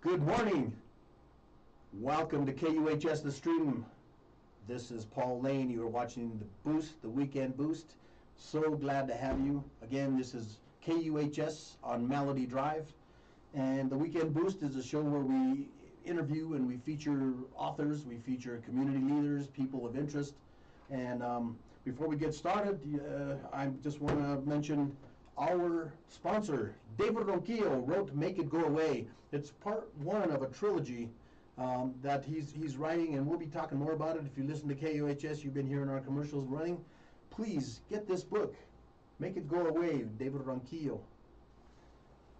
Good morning. Welcome to KUHS The Stream. This is Paul Lane. You are watching the Boost, the Weekend Boost. So glad to have you. Again, this is KUHS on Melody Drive. And the Weekend Boost is a show where we interview and we feature authors, we feature community leaders, people of interest. And before we get started, I just want to mention our sponsor, David Ronquillo, wrote Make It Go Away. It's part one of a trilogy that he's writing, and we'll be talking more about it. If you listen to KUHS, you've been hearing our commercials running. Please get this book, Make It Go Away, David Ronquillo.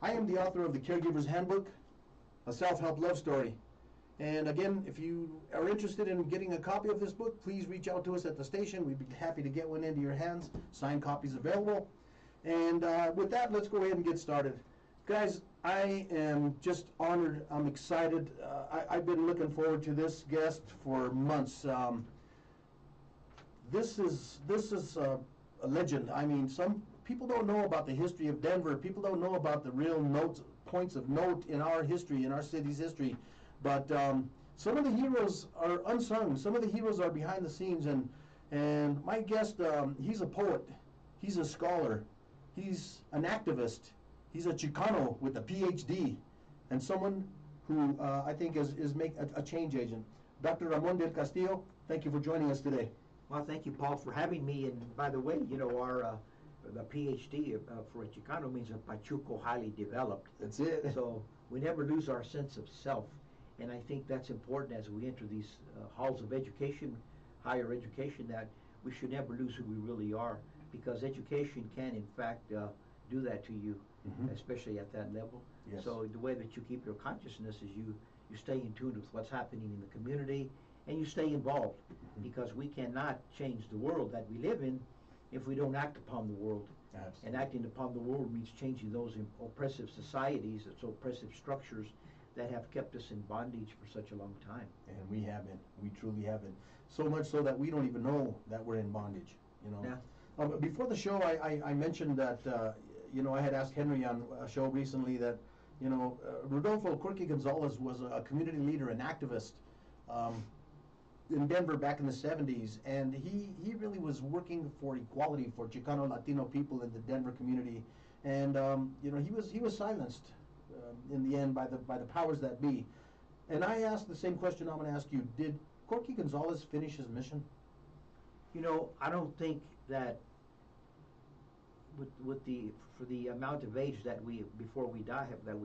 I am the author of The Caregiver's Handbook, a self-help love story. And again, if you are interested in getting a copy of this book, please reach out to us at the station. We'd be happy to get one into your hands. Signed copies available. And with that, let's go ahead and get started. Guys, I am just honored. I'm excited. I've been looking forward to this guest for months. This is a legend. I mean, some people don't know about the history of Denver. People don't know about the real points of note in our history, in our city's history. But some of the heroes are unsung. Some of the heroes are behind the scenes. And my guest, he's a poet. He's a scholar. He's an activist. He's a Chicano with a PhD, and someone who I think is a change agent. Dr. Ramon del Castillo, thank you for joining us today. Well, thank you, Paul, for having me. And by the way, you know, the PhD for a Chicano means a Pachuco highly developed. That's it. So we never lose our sense of self, and I think that's important as we enter these halls of education, higher education, that we should never lose who we really are. Because education can, in fact, do that to you, especially at that level. Yes. So the way that you keep your consciousness is you stay in tune with what's happening in the community, and you stay involved, because we cannot change the world that we live in if we don't act upon the world. Absolutely. And acting upon the world means changing those oppressive societies, those oppressive structures that have kept us in bondage for such a long time. And we haven't. We truly haven't. So much so that we don't even know that we're in bondage. You know. Yeah. Before the show, I mentioned that, I had asked Henry on a show recently that, Rodolfo Corky Gonzalez was a community leader, an activist in Denver back in the 70s. And he really was working for equality for Chicano Latino people in the Denver community. And, he was silenced in the end by the powers that be. And I asked the same question I'm going to ask you. Did Corky Gonzalez finish his mission? You know, I don't think that for the amount of age that before we die that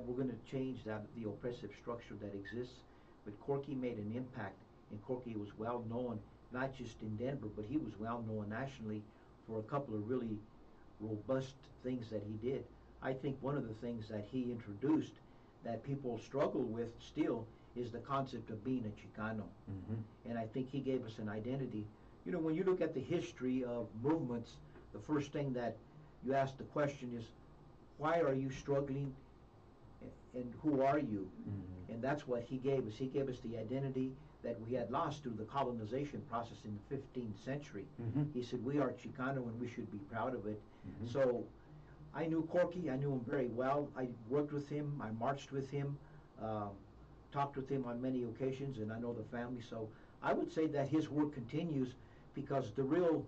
we're going to change the oppressive structure that exists. But Corky made an impact, and Corky was well known not just in Denver, but he was well known nationally for a couple of really robust things that he did. I think one of the things that he introduced that people struggle with still is the concept of being a Chicano. And I think he gave us an identity. You know, when you look at the history of movements, the first thing that you ask the question is, why are you struggling, and who are you? And that's what he gave us. He gave us the identity that we had lost through the colonization process in the 15th century. He said, we are Chicano and we should be proud of it. So I knew Corky. I knew him very well. I worked with him. I marched with him. Talked with him on many occasions, and I know the family. So I would say that his work continues, because the real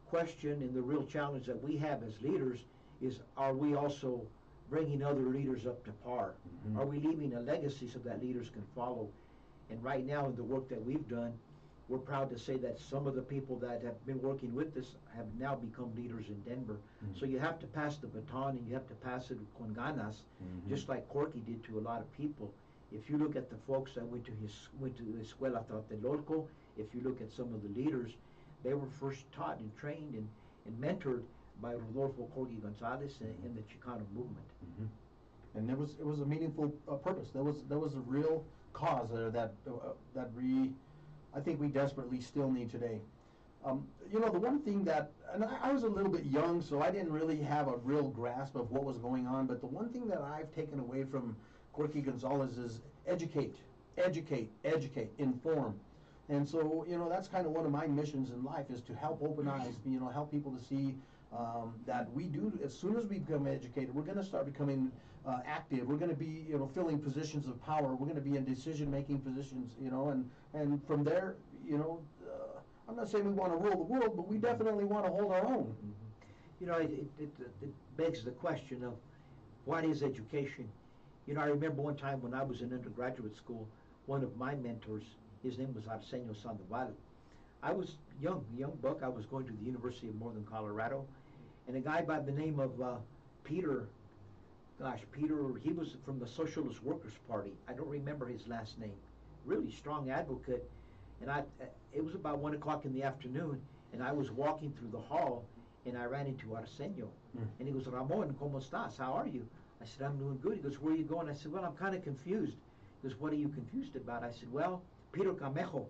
question and the real challenge that we have as leaders is, are we also bringing other leaders up to par? Are we leaving a legacy so that leaders can follow? And right now, in the work that we've done, we're proud to say that some of the people that have been working with us have now become leaders in Denver. So you have to pass the baton, and you have to pass it con ganas, just like Corky did to a lot of people. If you look at the folks that went to the Escuela Tlatelolco, if you look at some of the leaders, they were first taught and trained and mentored by Rodolfo Corky Gonzalez in the Chicano movement. And it was a meaningful purpose. There was a real cause there that I think we desperately still need today. The one thing that, and I was a little bit young, so I didn't really have a real grasp of what was going on, but the one thing that I've taken away from Corky Gonzalez is educate, inform. And so, that's kind of one of my missions in life, is to help open eyes, help people to see that we do, as soon as we become educated, we're going to start becoming active. We're going to be, filling positions of power. We're going to be in decision-making positions, and from there, I'm not saying we want to rule the world, but we definitely want to hold our own. It begs the question of what is education? I remember one time when I was in undergraduate school, one of my mentors, his name was Arsenio Sandoval. I was young buck. I was going to the University of Northern Colorado, and a guy by the name of Peter, he was from the Socialist Workers Party. I don't remember his last name. Really strong advocate. And it was about 1 o'clock in the afternoon, and I was walking through the hall, and I ran into Arsenio. And he goes, Ramon, ¿cómo estás? How are you? I said, I'm doing good. He goes, where are you going? I said, well, I'm kind of confused. He goes, what are you confused about? I said, well, Peter Camejo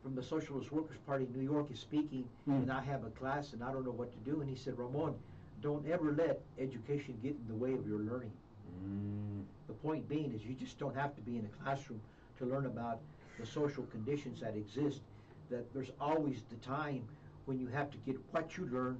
from the Socialist Workers Party in New York is speaking, and I have a class, and I don't know what to do. And he said, Ramon, don't ever let education get in the way of your learning. The point being is you just don't have to be in a classroom to learn about the social conditions that exist, that there's always the time when you have to get what you learned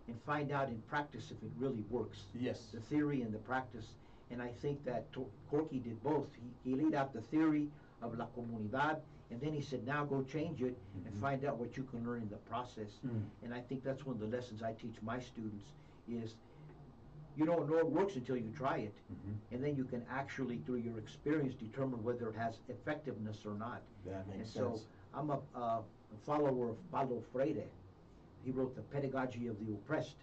and find out in practice if it really works. Yes. The theory and the practice. And I think that Corky did both. He laid out the theory of la comunidad, and then he said, now go change it and find out what you can learn in the process. And I think that's one of the lessons I teach my students is you don't know it works until you try it. And then you can actually, through your experience, determine whether it has effectiveness or not. That makes sense. So I'm a follower of Paulo Freire. He wrote The Pedagogy of the Oppressed.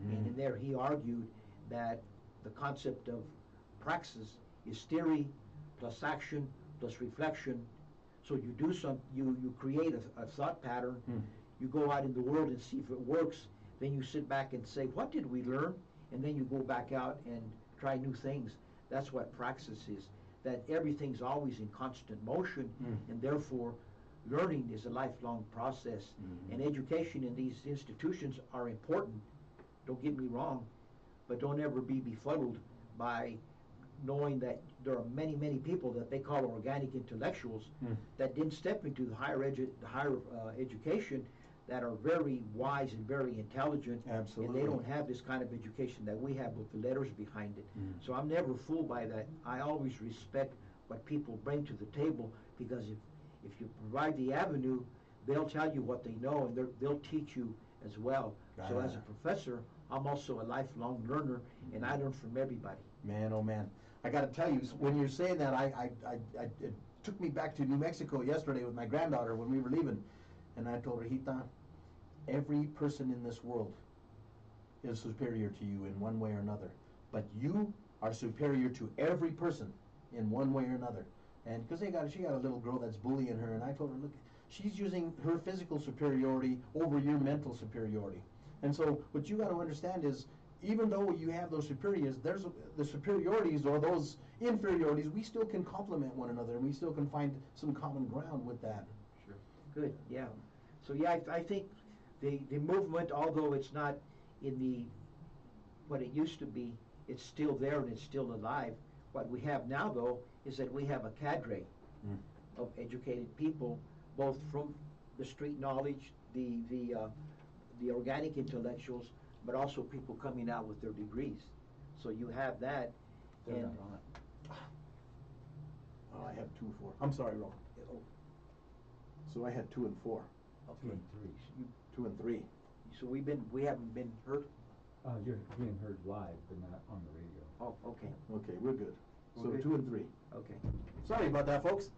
And in there he argued that the concept of praxis is theory plus action plus reflection. So you do you create a thought pattern, you go out in the world and see if it works, then you sit back and say, what did we learn? And then you go back out and try new things. That's what praxis is, that everything's always in constant motion, and therefore learning is a lifelong process. And education in these institutions are important, don't get me wrong, but don't ever be befuddled by knowing that there are many, many people that they call organic intellectuals that didn't step into the higher education, that are very wise and very intelligent. Absolutely. And they don't have this kind of education that we have with the letters behind it. So I'm never fooled by that. I always respect what people bring to the table, because if you provide the avenue, they'll tell you what they know, and they'll teach you as well. So as a professor, I'm also a lifelong learner, and I learn from everybody. Man, oh man. I got to tell you, when you're saying that, it took me back to New Mexico yesterday with my granddaughter when we were leaving. And I told her, Hita, every person in this world is superior to you in one way or another. But you are superior to every person in one way or another. And because she got a little girl that's bullying her, and I told her, look, she's using her physical superiority over your mental superiority. And so what you got to understand is, even though you have those superiors, there's the superiorities or those inferiorities, we still can complement one another, and we still can find some common ground with that. Sure. Good, yeah. So yeah, I think the movement, although it's not in what it used to be, it's still there and it's still alive. What we have now, though, is that we have a cadre of educated people, both from the street knowledge, the organic intellectuals, but also people coming out with their degrees. So you have that. They're And not on. Oh, I have 2 and 4. I'm sorry, Ron. So I had 2 and 4. Okay. 2 and 3. 2 and 3. So we haven't been heard. You're being heard live, but not on the radio. Oh, okay. Okay, we're good. So We're good? 2 and 3. Okay. Sorry about that, folks.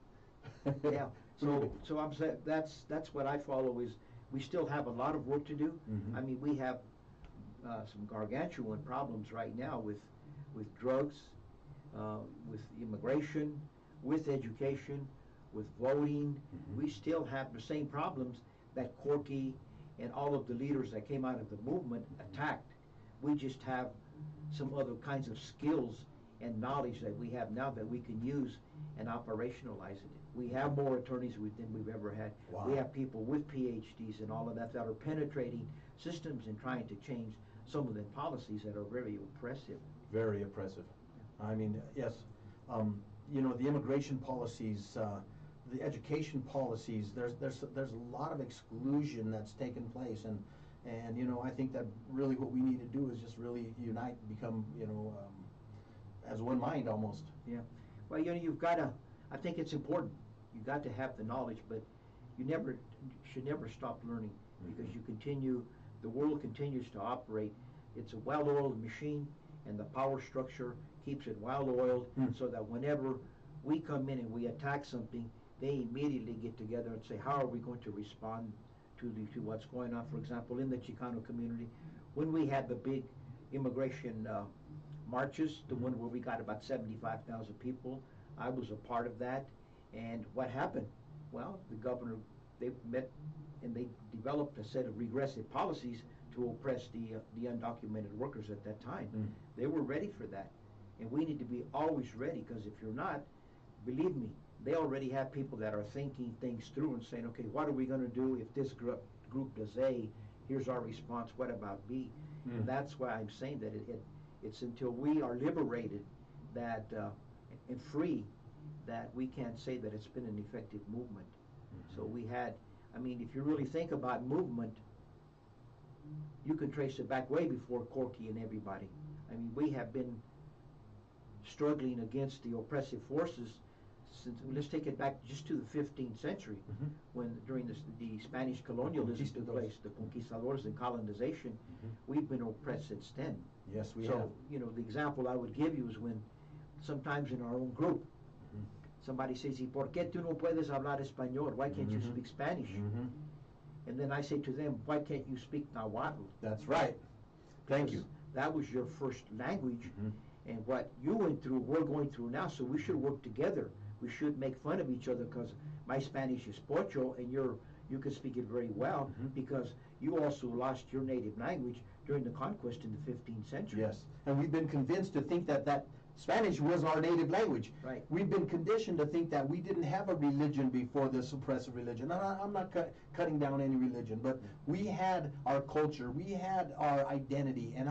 Yeah. So I'm saying that's what I follow is we still have a lot of work to do. I mean, we have some gargantuan problems right now with drugs, with immigration, with education, with voting. We still have the same problems that Corky and all of the leaders that came out of the movement attacked. We just have some other kinds of skills and knowledge that we have now that we can use and operationalize it. We have more attorneys than we've ever had. Wow. We have people with PhDs and all of that are penetrating systems and trying to change some of the policies that are very oppressive. Very oppressive. I mean, yes, the immigration policies, the education policies, there's a lot of exclusion that's taken place, And, you know, I think that really what we need to do is just really unite, become, you know, as one mind almost. Yeah. Well, you know, you've got to, I think it's important. You got to have the knowledge, but you should never stop learning, because you continue, the world continues to operate. It's a well-oiled machine, and the power structure keeps it well-oiled, so that whenever we come in and we attack something, they immediately get together and say, how are we going to respond to what's going on? For example, in the Chicano community, when we had the big immigration marches, the one where we got about 75,000 people, I was a part of that. And what happened? Well, the governor, they met and they developed a set of regressive policies to oppress the undocumented workers at that time. They were ready for that. And we need to be always ready, because if you're not, believe me, they already have people that are thinking things through and saying, okay, what are we going to do if this group does A? Here's our response. What about B? And that's why I'm saying that it's until we are liberated that and free that we can't say that it's been an effective movement. So we had, I mean, if you really think about movement, you can trace it back way before Corky and everybody. I mean, we have been struggling against the oppressive forces since, let's take it back just to the 15th century, when during the Spanish colonialism took place, the conquistadors and colonization. We've been oppressed since then. Yes, we have. So, you know, the example I would give you is when sometimes in our own group, somebody says, ¿Y por qué tú no puedes hablar español? Why can't you speak Spanish? And then I say to them, why can't you speak Nahuatl? That's right. Thank you. That was your first language, and what you went through, we're going through now, so we should work together. We should make fun of each other, because my Spanish is pocho, and you can speak it very well, because you also lost your native language during the conquest in the 15th century. Yes, and we've been convinced to think that Spanish was our native language. Right. We've been conditioned to think that we didn't have a religion before this oppressive religion. I'm not cutting down any religion, but we had our culture, we had our identity, and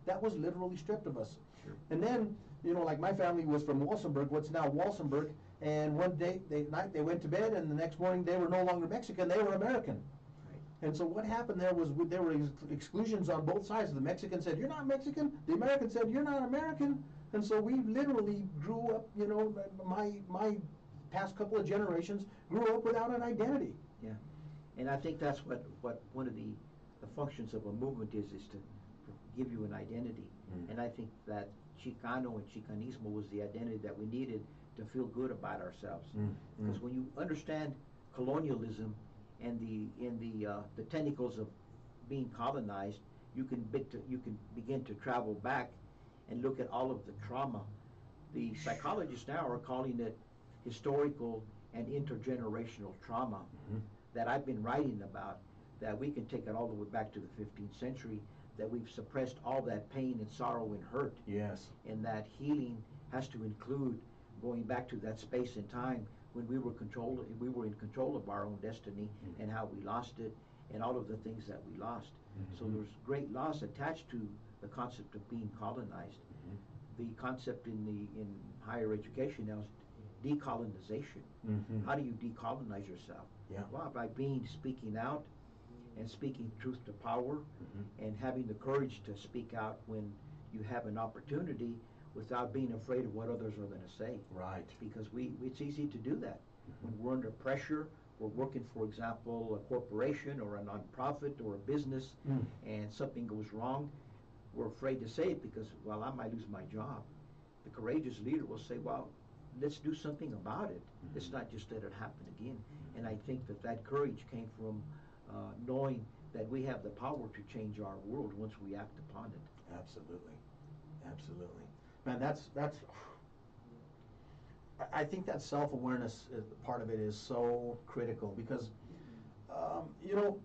that was literally stripped of us. Sure. And then, you know, like my family was from Walsenburg, what's now Walsenburg, and one day, night they went to bed, and the next morning they were no longer Mexican, they were American. Right. And so what happened there was there were exclusions on both sides. The Mexican said, you're not Mexican. The American said, you're not American. And so we literally grew up, you know, my past couple of generations grew up without an identity. Yeah, and I think that's what one of the functions of a movement is to give you an identity. And I think that Chicano and Chicanismo was the identity that we needed to feel good about ourselves. Because when you understand colonialism and the tentacles of being colonized, you can begin to travel back and look at all of the trauma. The psychologists now are calling it historical and intergenerational trauma that I've been writing about, that we can take it all the way back to the 15th century, that we've suppressed all that pain and sorrow and hurt. Yes. And that healing has to include going back to that space and time when we were in control of our own destiny, and how we lost it, and all of the things that we lost. So there's great loss attached to the concept of being colonized. The concept in higher education now is decolonization. How do you decolonize yourself? Yeah. Well, by speaking out and speaking truth to power, and having the courage to speak out when you have an opportunity without being afraid of what others are going to say. Right. Because it's easy to do that. When we're under pressure, we're working, for example, a corporation or a nonprofit or a business, and something goes wrong, we're afraid to say it because, well, I might lose my job. The courageous leader will say, well, let's do something about it. Let's not just let it happen again. And I think that courage came from knowing that we have the power to change our world once we act upon it. Absolutely. Absolutely. Man, that's I think that self-awareness part of it is so critical, because you know,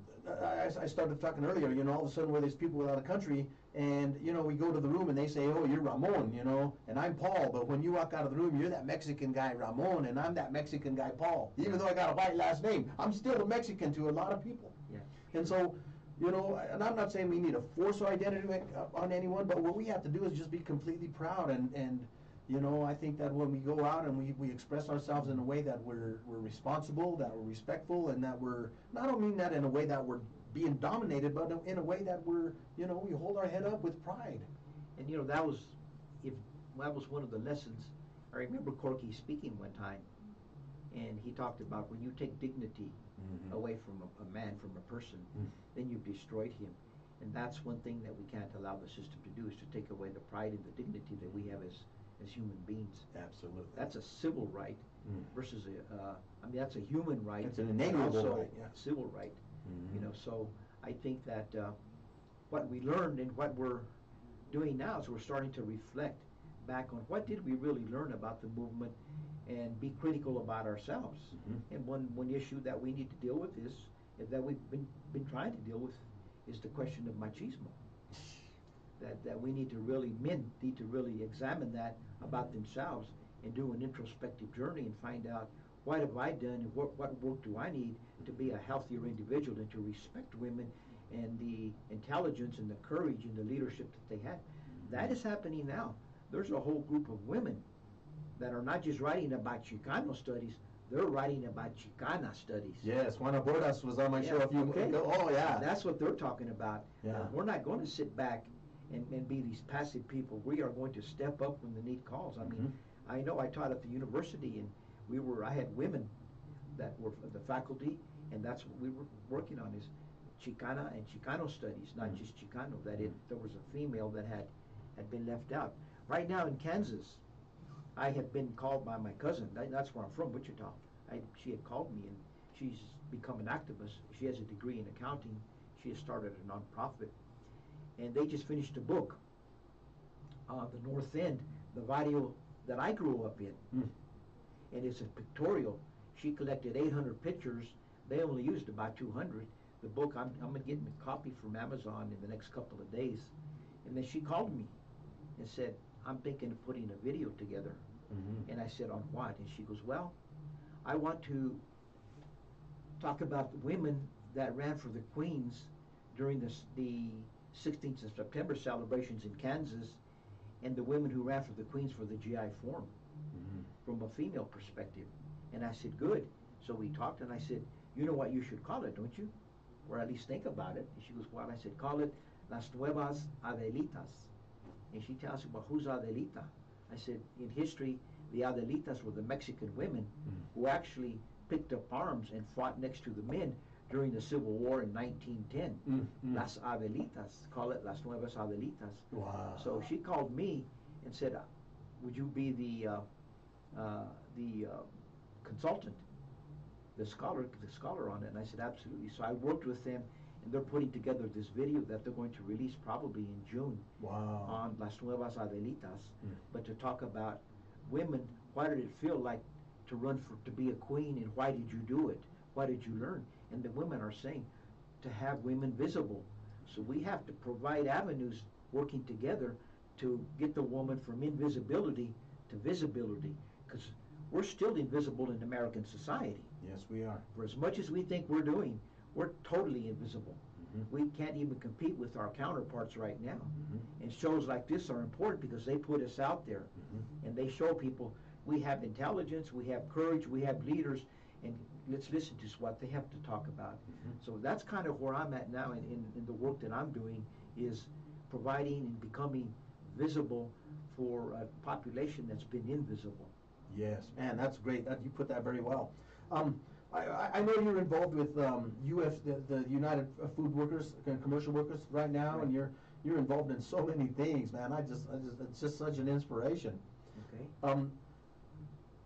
I started talking earlier, you know, all of a sudden where there's people without a country, and you know, we go to the room and they say, oh, you're Ramon, you know, and I'm Paul, but when you walk out of the room, you're that Mexican guy Ramon, and I'm that Mexican guy Paul. Even though I got a white last name, I'm still a Mexican to a lot of people. Yeah. And so, you know, and I'm not saying we need to force our identity on anyone, but what we have to do is just be completely proud and You know, I think that when we go out and we express ourselves in a way that we're responsible, that we're respectful, and that we're, I don't mean that in a way that we're being dominated, but in a way that we're, you know, we hold our head up with pride. And you know, that was one of the lessons. I remember Corky speaking one time, and he talked about when you take dignity away from a man, from a person, then you've destroyed him. And that's one thing that we can't allow the system to do, is to take away the pride and the dignity that we have as human beings. Absolutely. That's a civil right versus I mean, that's a human right. It's an inalienable also right, yeah. a civil right. You know, so I think that what we learned and what we're doing now is we're starting to reflect back on what did we really learn about the movement and be critical about ourselves. And one issue that we need to deal with is that we've been trying to deal with is the question of machismo. That we need to really, men need to really examine that about themselves and do an introspective journey and find out what have I done and what work do I need to be a healthier individual and to respect women and the intelligence and the courage and the leadership that they have. That is happening now. There's a whole group of women that are not just writing about Chicano studies, they're writing about Chicana studies. Yes, Juana Bordas was on my show a few weeks ago. Oh, yeah. And that's what they're talking about. Yeah. We're not going to sit back and be these passive people. We are going to step up when the need calls. I mean, I know I taught at the university, and I had women that were the faculty, and that's what we were working on is Chicana and Chicano studies, not just Chicano, there was a female that had been left out. Right now in Kansas, I had been called by my cousin, that's where I'm from, Wichita. She had called me, and she's become an activist. She has a degree in accounting. She has started a nonprofit. And they just finished a book, The North End, the barrio that I grew up in. And it's a pictorial. She collected 800 pictures. They only used about 200. The book, I'm going to get a copy from Amazon in the next couple of days. And then she called me and said, I'm thinking of putting a video together. And I said, on what? And she goes, well, I want to talk about the women that ran for the Queens during the 16th of September celebrations in Kansas, and the women who ran for the Queens for the GI Forum from a female perspective. And I said, good. So we talked, and I said, you know what you should call it, don't you? Or at least think about it. And she goes, what? I said, call it Las Nuevas Adelitas. And she tells me, well, who's Adelita? I said, in history, the Adelitas were the Mexican women who actually picked up arms and fought next to the men during the Civil War in 1910. Las Adelitas, call it Las Nuevas Adelitas. Wow. So she called me and said, would you be the consultant, the scholar on it? And I said, absolutely. So I worked with them, and they're putting together this video that they're going to release probably in June. Wow. On Las Nuevas Adelitas, but to talk about women, why did it feel like to be a queen, and why did you do it? Why did you learn? And the women are saying to have women visible. So we have to provide avenues working together to get the woman from invisibility to visibility, because we're still invisible in American society. Yes, we are. For as much as we think we're doing, we're totally invisible. We can't even compete with our counterparts right now. And shows like this are important because they put us out there, and they show people we have intelligence, we have courage, we have leaders, and let's listen to what they have to talk about. So that's kind of where I'm at now in the work that I'm doing, is providing and becoming visible for a population that's been invisible. Yes, man, that's great. You put that very well. I know you're involved with the United Food Workers and Commercial Workers right now, Right. and you're involved in so many things, man. It's just such an inspiration. Okay.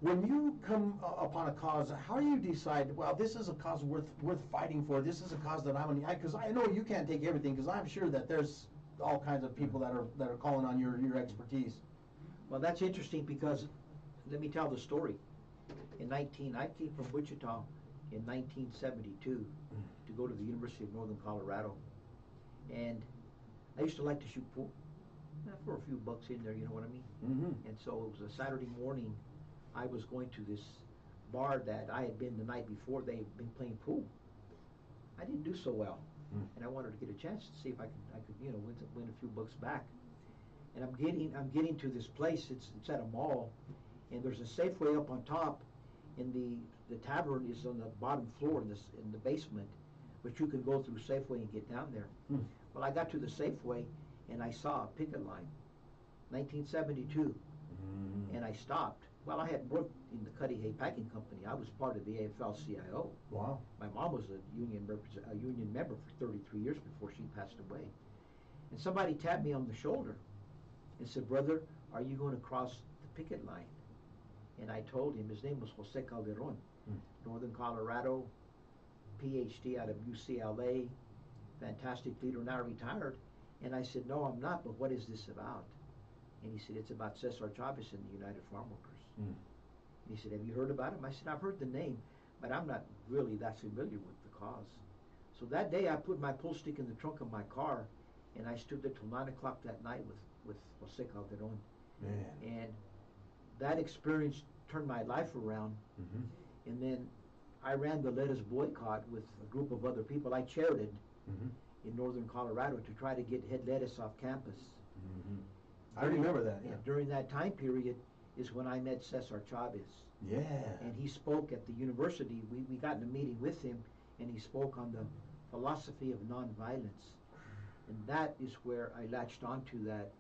When you come upon a cause, how do you decide, well, this is a cause worth fighting for, this is a cause that I'm going to, because I know you can't take everything, because I'm sure that there's all kinds of people that are calling on your expertise. Well, that's interesting because, let me tell the story. I came from Wichita in 1972 to go to the University of Northern Colorado. And I used to like to shoot pool for a few bucks in there, you know what I mean? And so it was a Saturday morning. I was going to this bar that I had been the night before. They had been playing pool. I didn't do so well, and I wanted to get a chance to see if I could win a few bucks back. And I'm getting to this place. It's at a mall, and there's a Safeway up on top, and the tavern is on the bottom floor in the basement, but you can go through Safeway and get down there. Well, I got to the Safeway, and I saw a picket line, 1972, and I stopped. Well, I had worked in the Cuddy Hay Packing Company. I was part of the AFL-CIO. Wow. My mom was a union member for 33 years before she passed away. And somebody tapped me on the shoulder and said, "Brother, are you going to cross the picket line?" And I told him, his name was Jose Calderon, Northern Colorado, PhD out of UCLA, fantastic leader, now retired. And I said, "No, I'm not, but what is this about?" And he said, "It's about Cesar Chavez and the United Farm Workers." And he said, "Have you heard about him?" I said, "I've heard the name, but I'm not really that familiar with the cause." So that day I put my pull stick in the trunk of my car, and I stood there till 9 o'clock that night with Jose Calderon. Man. And that experience turned my life around. And then I ran the lettuce boycott with a group of other people. I chaired it in northern Colorado to try to get head lettuce off campus. I remember that, yeah. During that time period is when I met Cesar Chavez. Yeah. And he spoke at the university. We got in a meeting with him, and he spoke on the philosophy of nonviolence. And that is where I latched onto that,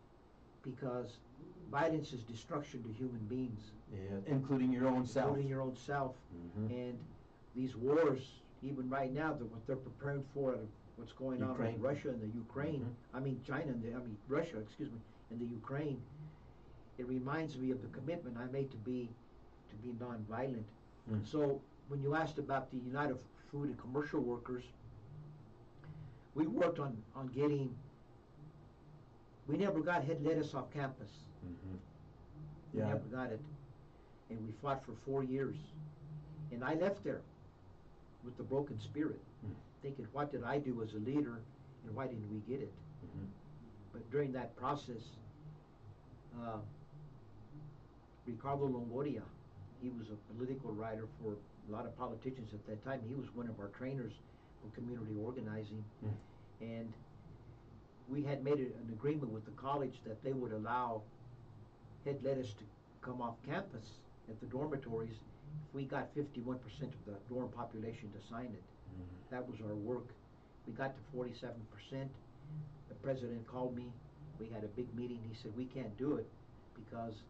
because violence is destruction to human beings. Yeah, including your own self. Including your own self. And these wars, even right now, what they're preparing for, what's going on with Russia and the Ukraine, I mean Russia, excuse me, and the Ukraine, it reminds me of the commitment I made to be nonviolent. So when you asked about the United Food and Commercial Workers, we worked on getting, we never got head lettuce off campus. We never got it. And we fought for 4 years. And I left there with the broken spirit, thinking, what did I do as a leader, and why didn't we get it? But during that process, Ricardo Longoria, he was a political writer for a lot of politicians at that time. He was one of our trainers for community organizing. And we had made an agreement with the college that they would allow head lettuce to come off campus at the dormitories if we got 51% of the dorm population to sign it. That was our work. We got to 47%. The president called me. We had a big meeting. He said, "We can't do it because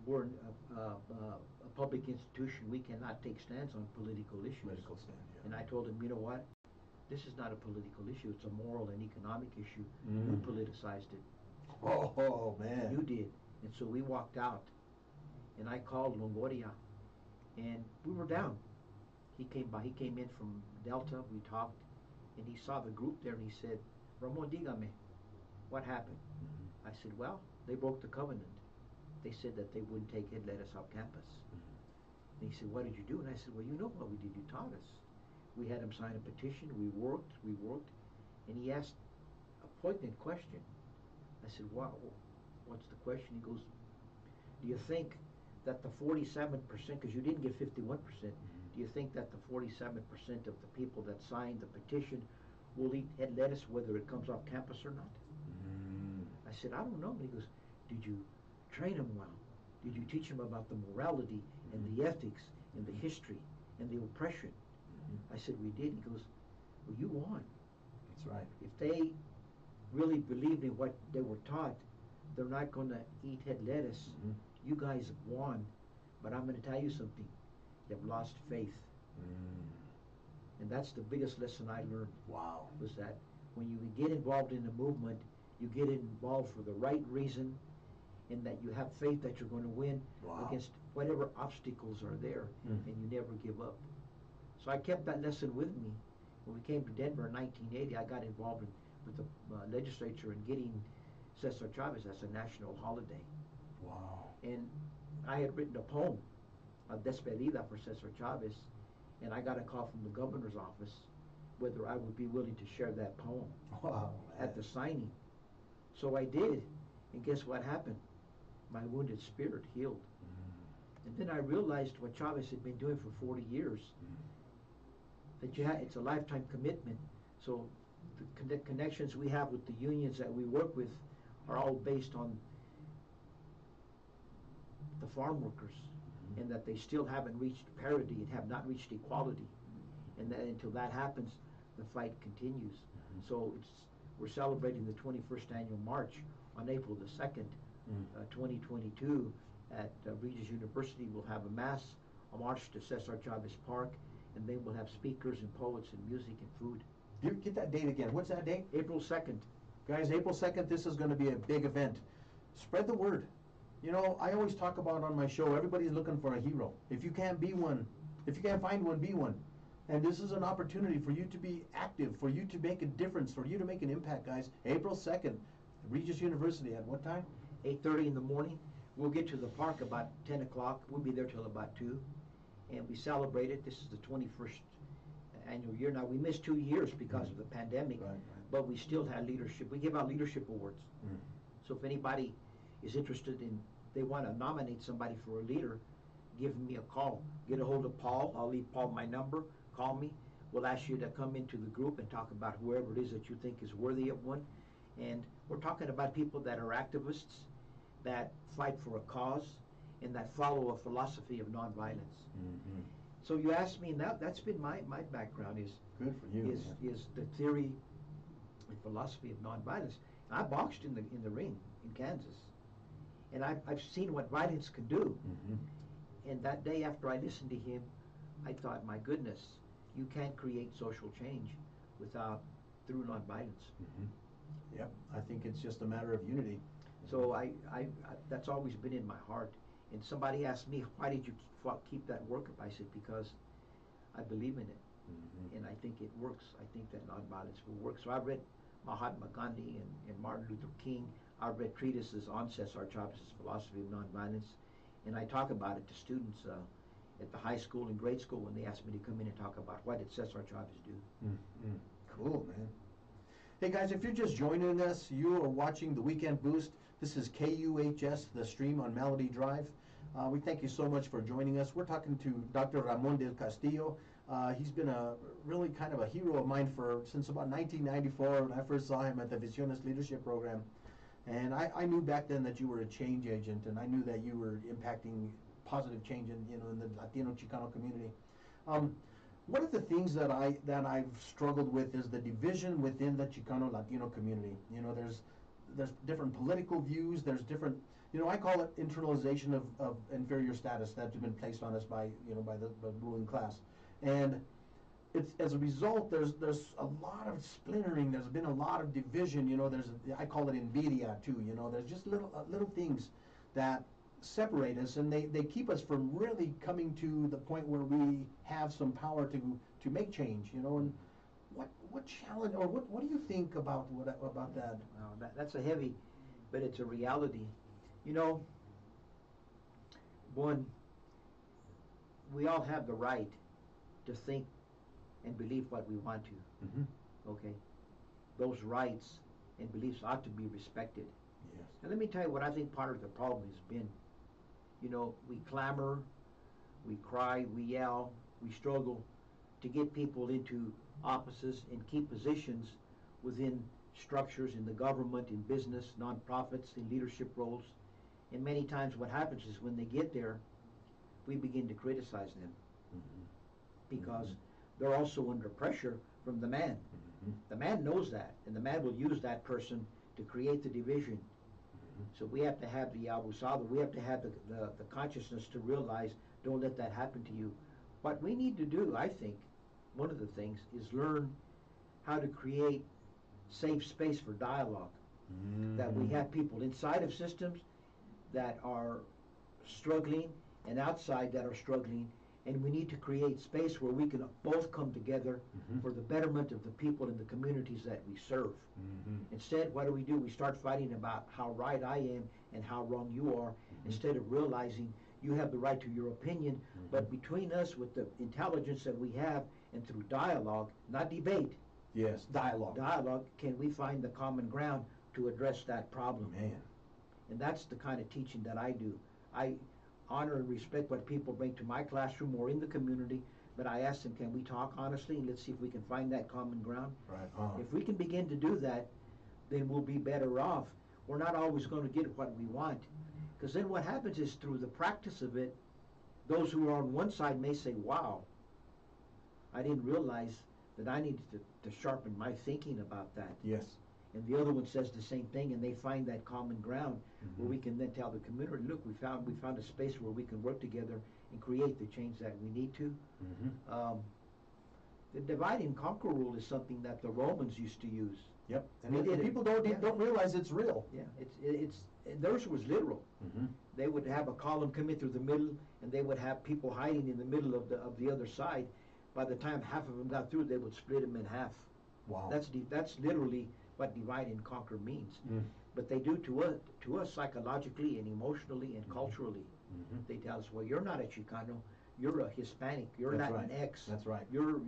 we're a public institution. We cannot take stands on political issues." Political stand, yeah. And I told him, "You know what? This is not a political issue. It's a moral and economic issue. You politicized it." Oh, man. You did. And so we walked out, and I called Longoria, and we were down. He came by. He came in from Delta. We talked, and he saw the group there, and he said, "Ramon, dígame, what happened?" I said, "Well, they broke the covenant. They said that they wouldn't take head lettuce off campus." And he said, "What did you do?" And I said, "Well, you know what we did. You taught us. We had him sign a petition. We worked. And he asked a poignant question. I said, "Wow, what's the question?" He goes, "Do you think that the 47%, because you didn't get 51%, do you think that the 47% of the people that signed the petition will eat head lettuce whether it comes off campus or not?" I said, "I don't know." And he goes, "Did you train them well? Did you teach them about the morality and the ethics and the history and the oppression?" I said, "We did." He goes, "Well, you won." That's right. If they really believed in what they were taught, they're not going to eat head lettuce. You guys have won, but I'm going to tell you something. You have lost faith. And that's the biggest lesson I learned. Wow. Was that when you get involved in a movement, you get involved for the right reason, and that you have faith that you're going to win against whatever obstacles are there, and you never give up. So I kept that lesson with me. When we came to Denver in 1980, I got involved with the legislature in getting Cesar Chavez as a national holiday. Wow. And I had written a poem, a despedida for Cesar Chavez, and I got a call from the governor's office whether I would be willing to share that poem at the signing. So I did, and guess what happened? My wounded spirit healed. And then I realized what Chavez had been doing for 40 years, that it's a lifetime commitment. So the connections we have with the unions that we work with are all based on the farm workers, and that they still haven't reached parity and have not reached equality. And that until that happens, the fight continues. So we're celebrating the 21st annual march on April the 2nd, 2022 at Regis University. We'll have a mass, a march to Cesar Chavez Park, and then we'll have speakers and poets and music and food. Get that date again. What's that date? April 2nd. Guys, April 2nd, this is going to be a big event. Spread the word. You know, I always talk about on my show, everybody's looking for a hero. If you can't be one, if you can't find one, be one. And this is an opportunity for you to be active, for you to make a difference, for you to make an impact, guys. April 2nd, Regis University, at what time? 8:30 in the morning. We'll get to the park about 10 o'clock. We'll be there till about 2. And we celebrate it. This is the 21st annual year. Now, we missed 2 years because of the pandemic, but we still had leadership. We give out leadership awards. So if anybody is interested in, they want to nominate somebody for a leader, give me a call. Get a hold of Paul. I'll leave Paul my number. Call me. We'll ask you to come into the group and talk about whoever it is that you think is worthy of one. And we're talking about people that are activists, that fight for a cause, and that follow a philosophy of nonviolence. So you asked me, and that's been my background is good for you. Is the theory and philosophy of nonviolence. And I boxed in the ring in Kansas, and I've seen what violence can do. And that day after I listened to him, I thought, my goodness, you can't create social change through nonviolence. Yep, I think it's just a matter of unity. So I that's always been in my heart. And somebody asked me, why did you keep that work up? I said, because I believe in it. And I think it works. I think that nonviolence will work. So I read Mahatma Gandhi and Martin Luther King. I read treatises on Cesar Chavez's philosophy of nonviolence. And I talk about it to students at the high school and grade school when they ask me to come in and talk about what did Cesar Chavez do. Cool, man. Hey guys, if you're just joining us, you are watching the Weekend Boost. This is KUHS, the stream on Melody Drive. We thank you so much for joining us. We're talking to Dr. Ramon del Castillo. He's been a really kind of a hero of mine since about 1994 when I first saw him at the Visiones Leadership Program. And I knew back then that you were a change agent, and I knew that you were impacting positive change in the Latino Chicano community. One of the things that I've struggled with is the division within the Chicano Latino community. You know, there's different political views. There's different, I call it internalization of inferior status that's been placed on us by the ruling class, and it's as a result. There's a lot of splintering. There's been a lot of division. I call it invidia too. There's just little things that separate us, and they keep us from really coming to the point where we have some power to make change. And what challenge, or what do you think about that? Well, that's a heavy, but it's a reality. One, we all have the right to think and believe what we want to. Okay, those rights and beliefs ought to be respected. Yes. And let me tell you what I think part of the problem has been. We clamor, we cry, we yell, we struggle to get people into offices and key positions within structures in the government, in business, nonprofits, in leadership roles. And many times what happens is when they get there, we begin to criticize them because they're also under pressure from the man. The man knows that, and the man will use that person to create the division. So we have to have the abusado, we have to have the consciousness to realize, don't let that happen to you. What we need to do, I think, one of the things is learn how to create safe space for dialogue. That we have people inside of systems that are struggling and outside that are struggling, and we need to create space where we can both come together for the betterment of the people in the communities that we serve. Instead, what do? We start fighting about how right I am and how wrong you are, instead of realizing you have the right to your opinion, but between us, with the intelligence that we have, and through dialogue, not debate. Yes, dialogue. Dialogue, can we find the common ground to address that problem? Man. And that's the kind of teaching that I do. I honor and respect what people bring to my classroom or in the community, but I ask them, can we talk honestly, and let's see if we can find that common ground? Right. If we can begin to do that, then we'll be better off. we're not always going to get what we want. Because then what happens is through the practice of it, those who are on one side may say, wow, I didn't realize that I needed to sharpen my thinking about that. Yes. And the other one says the same thing, and they find that common ground where we can then tell the community, look, we found a space where we can work together and create the change that we need to. The divide and conquer rule is something that the Romans used to use. Yep. They And did it. people don't Yeah. don't realize it's real. Yeah, theirs was literal. They would have a column come in through the middle, and they would have people hiding in the middle of the other side. By the time half of them got through, they would split them in half. Wow. That's literally what divide and conquer means. Mm. But they do to us psychologically and emotionally and culturally. They tell us, well, you're not a Chicano, you're a Hispanic, you're That's not an right. X. That's right. You're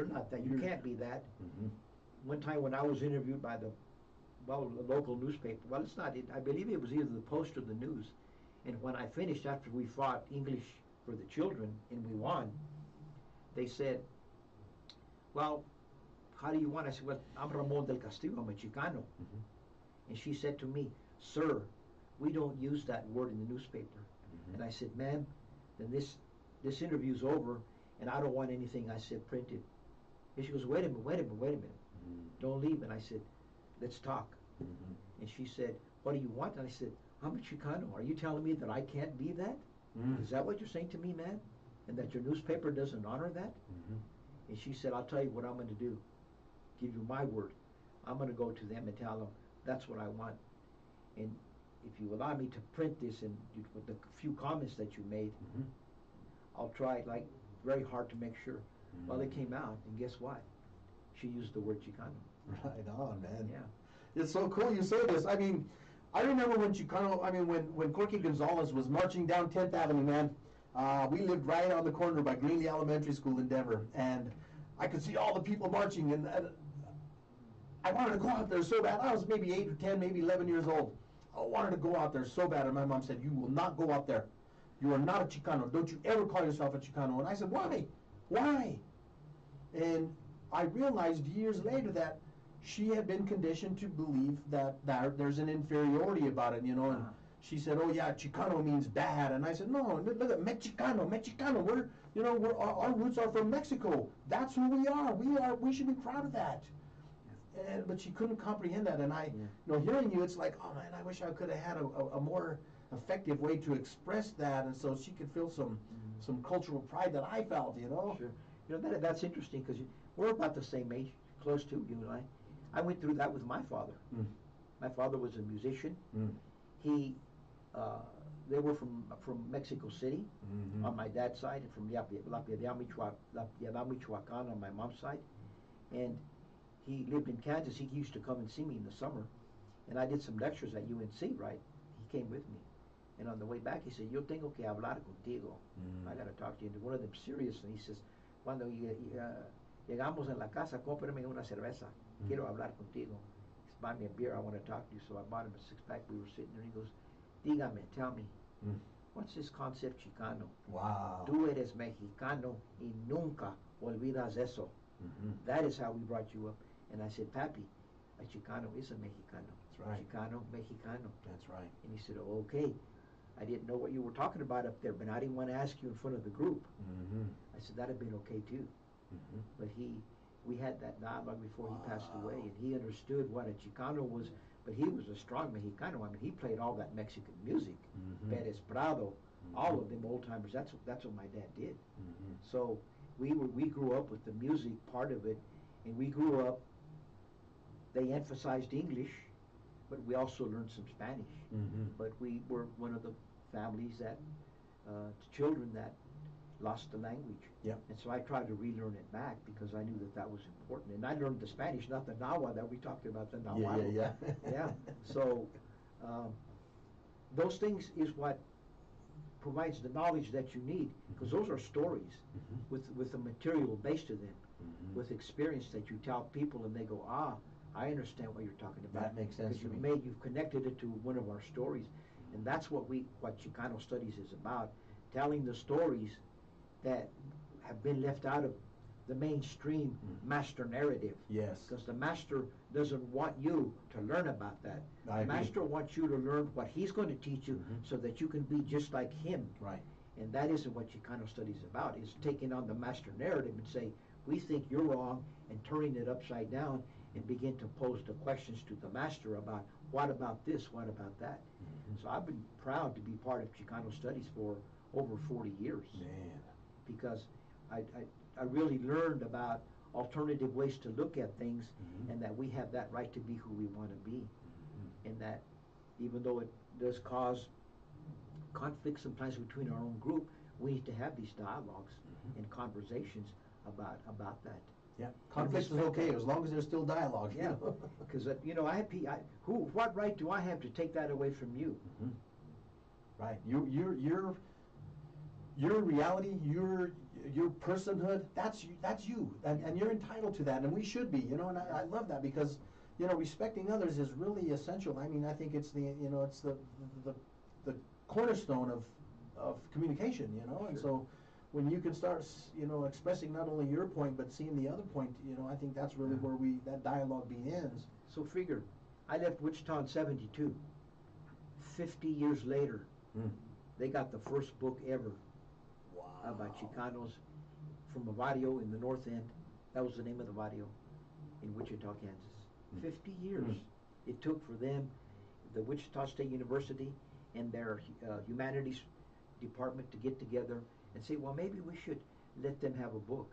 not that. You can't be that. One time when I was interviewed by the local newspaper, well, it's not, I believe it was either the Post or the News. And when I finished, after we fought English for the children and we won, they said, well, how do you want? I said, well, I'm Ramon del Castillo, I'm a Chicano. And she said to me, sir, we don't use that word in the newspaper. And I said, ma'am, then this interview's over, and I don't want anything I said printed. And she goes, wait a minute. Don't leave. And I said, let's talk. And she said, what do you want? And I said, I'm a Chicano. Are you telling me that I can't be that? Is that what you're saying to me, man? And that your newspaper doesn't honor that? And she said, I'll tell you what I'm going to do. Give you my word. I'm going to go to them and tell them that's what I want. And if you allow me to print this and with the few comments that you made, I'll try like very hard to make sure. Well, it came out, and guess what? She used the word Chicano. Right on, man. Yeah. It's so cool you say this. I mean, I remember when Chicano, when Corky Gonzalez was marching down 10th Avenue, man, we lived right on the corner by Greenlee Elementary School in Denver, and I could see all the people marching, and I wanted to go out there so bad. I was maybe 8 or 10, maybe 11 years old. I wanted to go out there so bad, and my mom said, you will not go out there. You are not a Chicano. Don't you ever call yourself a Chicano. And I said, why? Why? And I realized years later that she had been conditioned to believe that there's an inferiority about it, you know. And she said, oh yeah, Chicano means bad. And I said, no, look at Mexicano. Our roots are from Mexico. That's who we are. We should be proud of that. But she couldn't comprehend that. And hearing you, it's like, oh man, I wish I could have had a more effective way to express that, and so she could feel some cultural pride that I felt, you know. Sure. You know, that's interesting because we're about the same age, close to you and I. I went through that with my father. My father was a musician. He, they were from Mexico City on my dad's side, and from La Piedad, Michoacan on my mom's side. And he lived in Kansas. He used to come and see me in the summer. And I did some lectures at UNC, right? He came with me. And on the way back, he said, yo tengo que hablar contigo. I got to talk to you. And one of them serious, and he says, cuando llegamos en la casa, cómprame una cerveza. Quiero hablar contigo. He said, buy me a beer. I want to talk to you. So I bought him a six-pack. We were sitting there, and he goes, dígame, tell me, what's this concept Chicano? Wow. Tú eres mexicano y nunca olvidas eso. That is how we brought you up. And I said, Papi, a Chicano is a Mexicano. That's right. Chicano, Mexicano. That's right. And he said, oh, okay. I didn't know what you were talking about up there, but I didn't want to ask you in front of the group. I said, that'd have been okay too. But we had that dialogue before he passed away, and he understood what a Chicano was, but he was a strong Mexicano. I mean, he played all that Mexican music, Perez Prado, all of them old timers. That's what my dad did. So we grew up with the music part of it, and we grew up. They emphasized English, but we also learned some Spanish. But we were one of the families that, children that lost the language. And so I tried to relearn it back because I knew that was important. And I learned the Spanish, not the Nahua that we talked about, the Nahuatl. Yeah. So those things is what provides the knowledge that you need, because those are stories with a material base to them, with experience that you tell people, and they go, I understand what you're talking about. That makes sense to me. Because you've connected it to one of our stories. And that's what Chicano Studies is about, telling the stories that have been left out of the mainstream master narrative. Yes. Because the master doesn't want you to learn about that. I The agree. master wants you to learn what he's going to teach you so that you can be just like him. Right. And that isn't what Chicano studies is about. It's taking on the master narrative and say, we think you're wrong, and turning it upside down and begin to pose the questions to the master about what about this, what about that. So I've been proud to be part of Chicano studies for over 40 years. Man. Because I really learned about alternative ways to look at things, and that we have that right to be who we want to be. And that even though it does cause conflict sometimes between our own group, we need to have these dialogues and conversations about that. Yeah, conflict is okay as long as there's still dialogue. Yeah, because what right do I have to take that away from you? Right. Your reality, your personhood, that's you, and you're entitled to that, and we should be, and I love that, because respecting others is really essential. I mean, I think it's it's the cornerstone of communication, and so when you can start expressing not only your point but seeing the other point, I think that's really where that dialogue begins. So figure, I left Wichita in '72. 50 years later, they got the first book ever about Chicanos from a barrio in the north end. That was the name of the barrio in Wichita, Kansas. 50 years it took for them, the Wichita State University and their humanities department, to get together and say, well, maybe we should let them have a book.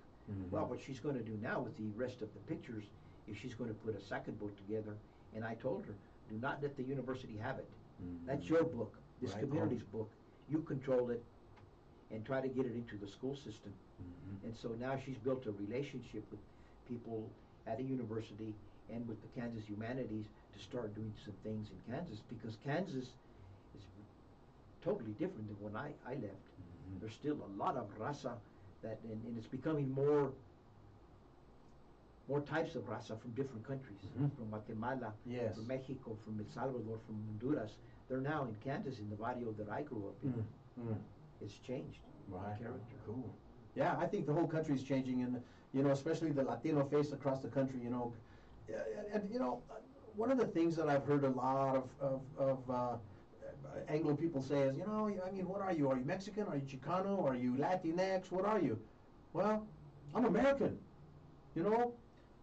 Well, what she's going to do now with the rest of the pictures is she's going to put a second book together, and I told her, do not let the university have it. That's your book, this community's book. You control it and try to get it into the school system. And so now she's built a relationship with people at a university and with the Kansas Humanities to start doing some things in Kansas, because Kansas is totally different than when I left. There's still a lot of raza and it's becoming more types of raza from different countries, from Guatemala, from Mexico, from El Salvador, from Honduras. They're now in Kansas, in the barrio that I grew up in. It's changed. Right. Character. Cool. Yeah, I think the whole country's changing, and especially the Latino face across the country. And one of the things that I've heard a lot of Anglo people say is, I mean, what are you? Are you Mexican? Are you Chicano? Are you Latinx? What are you? Well, I'm American.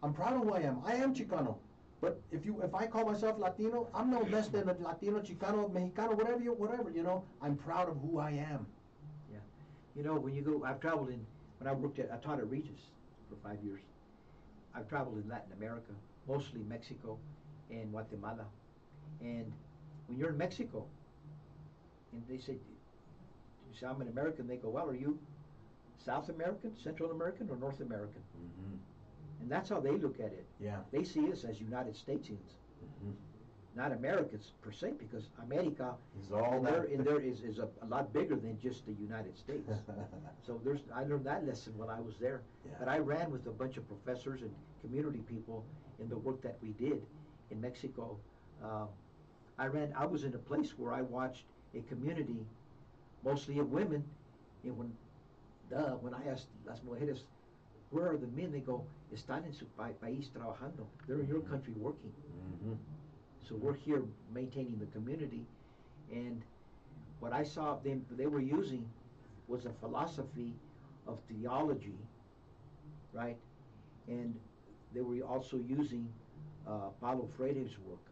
I'm proud of who I am. I am Chicano. But if I call myself Latino, I'm no less than a Latino, Chicano, Mexicano, whatever. I'm proud of who I am. Yeah. When you go, I taught at Regis for 5 years. I've traveled in Latin America, mostly Mexico and Guatemala. And when you're in Mexico, and they say, you say, I'm an American, they go, well, are you South American, Central American, or North American? And that's how they look at it. Yeah. They see us as United Statesians, not Americans per se, because America is all there is a lot bigger than just the United States. So I learned that lesson when I was there. Yeah. But I ran with a bunch of professors and community people in the work that we did in Mexico. I was in a place where I watched a community, mostly of women, and when I asked las mujeres, where are the men? They go, están en su país trabajando. They're in your country working. So we're here maintaining the community. And what I saw they were using was a philosophy of theology, right? And they were also using Paulo Freire's work,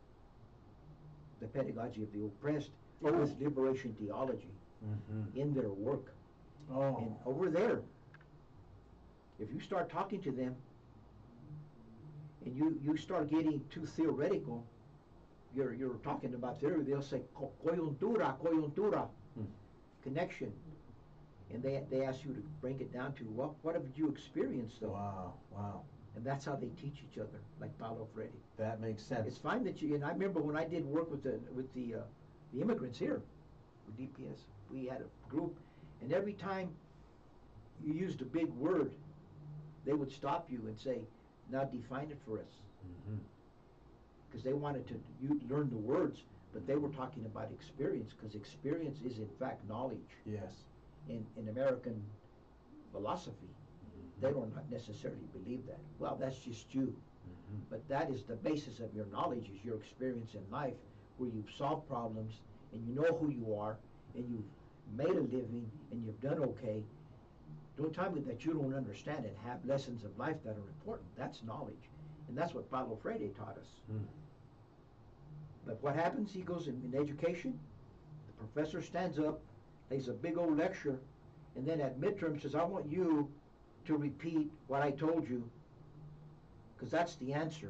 the pedagogy of the oppressed, with liberation theology in their work. And over there, if you start talking to them and you start getting too theoretical, you're talking about theory, they'll say coyuntura, connection. And they ask you to bring it down to what have you experienced though? Wow. And that's how they teach each other, like Paulo Freire. That makes sense. It's fine and I remember when I did work with the immigrants here, with DPS, we had a group, and every time you used a big word, they would stop you and say, now define it for us. Because they wanted you learn the words, but they were talking about experience, because experience is in fact knowledge. Yes. In American philosophy. They don't not necessarily believe that. Well, that's just you. Mm-hmm. But that is the basis of your knowledge, is your experience in life, where you've solved problems and you know who you are and you've made a living and you've done okay. Don't tell me that you don't understand and have lessons of life that are important. That's knowledge. And that's what Paulo Freire taught us. Mm. But what happens? He goes in education, the professor stands up, lays a big old lecture, and then at midterm says, I want you to repeat what I told you, because that's the answer.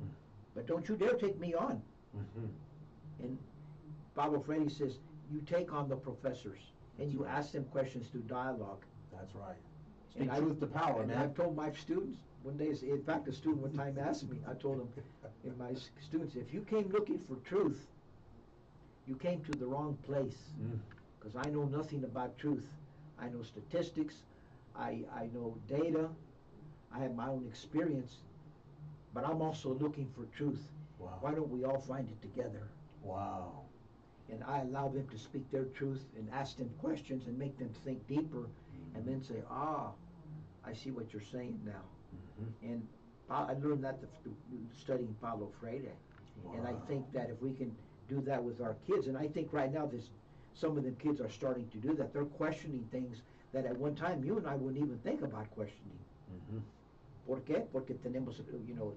Mm. But don't you dare take me on. Mm-hmm. And Paulo Freire says, you take on the professors, and you ask them questions through dialogue. That's right. And Speak truth to power, and man. I've told my students, one day, in fact, a student one time asked me, I told him, in my students, if you came looking for truth, you came to the wrong place, because I know nothing about truth. I know statistics, I know data, I have my own experience, but I'm also looking for truth. Wow. Why don't we all find it together? Wow. And I allow them to speak their truth and ask them questions and make them think deeper, and then say, I see what you're saying now. Mm-hmm. And I learned that through studying Paulo Freire. Wow. And I think that if we can do that with our kids, and I think right now some of the kids are starting to do that. They're questioning things that at one time you and I wouldn't even think about questioning. Mm-hmm. ¿Por qué? Porque tenemos,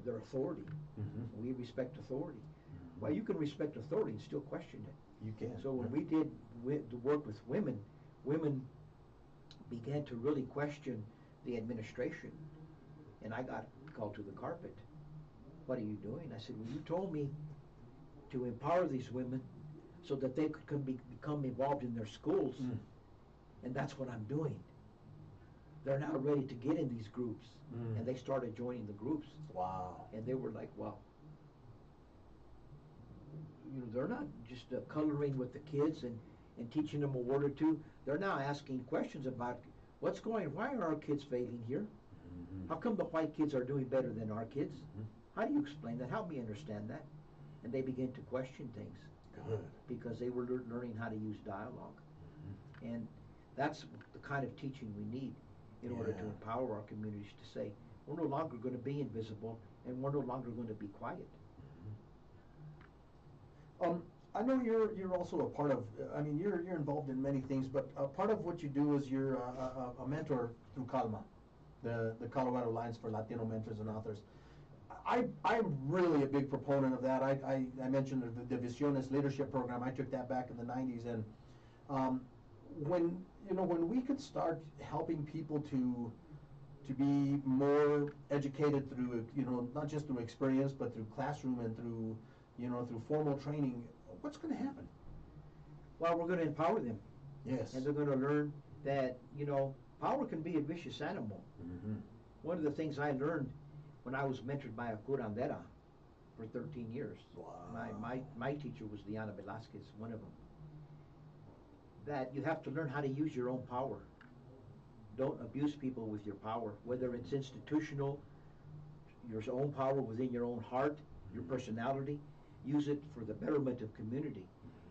their authority. Mm-hmm. We respect authority. Mm-hmm. Well, you can respect authority and still question it. You can. So when we did the work with women, women began to really question the administration. And I got called to the carpet. What are you doing? I said, well, you told me to empower these women so that they could become involved in their schools. And that's what I'm doing. They're now ready to get in these groups. And they started joining the groups. Wow. And they were like, wow. They're not just coloring with the kids and teaching them a word or two. They're now asking questions about why are our kids failing here? Mm-hmm. How come the white kids are doing better than our kids? Mm-hmm. How do you explain that? Help me understand that. And they begin to question things. Good. Because they were learning how to use dialogue. Mm-hmm. And that's the kind of teaching we need in order to empower our communities to say, we're no longer going to be invisible and we're no longer going to be quiet. I know you're also a part of, you're involved in many things, but a part of what you do is you're a mentor through CALMA, the Colorado Alliance for Latino Mentors and Authors. I'm really a big proponent of that. I mentioned the Visiones Leadership Program. I took that back in the 90s, and when we could start helping people to be more educated through, not just through experience, but through classroom and through formal training, what's going to happen? Well, we're going to empower them. Yes. And they're going to learn that, power can be a vicious animal. Mm-hmm. One of the things I learned when I was mentored by a curandera for 13 years. Wow. My teacher was Diana Velasquez, one of them. That you have to learn how to use your own power. Don't abuse people with your power, whether it's institutional, your own power within your own heart, your personality. Use it for the betterment of community.